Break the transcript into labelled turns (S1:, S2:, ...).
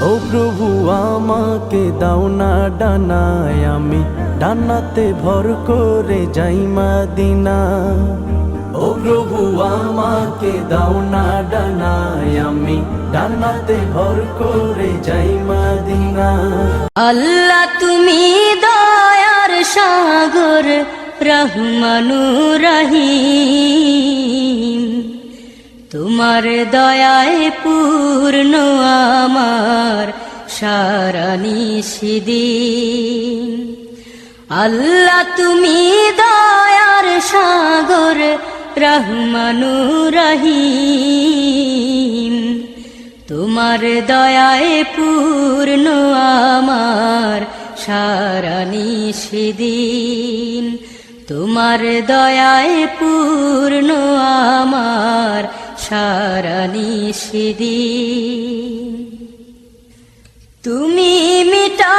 S1: ও প্রভু আমাকে দাও না ডানায়, আমি ডানাতে ভর করে যাই মদিনা। ও প্রভু আমাকে দাও না ডানায়, আমি ডানাতে ভর করে যাই মদিনা।
S2: আল্লাহ তুমি দয়ার সাগর, রহমানুর রহিম, তোমার দয়ায় পূর্ণ আমার সারা নিশিদিন। আল্লাহ তুমি দয়ার সাগর, রহমানুর রহিম, তোমার দয়ায় পূর্ণ আমার সারা নিশিদিন। তোমার দয়ায় পূর্ণ আমার সারা নিশিদিন। তুমি মিটা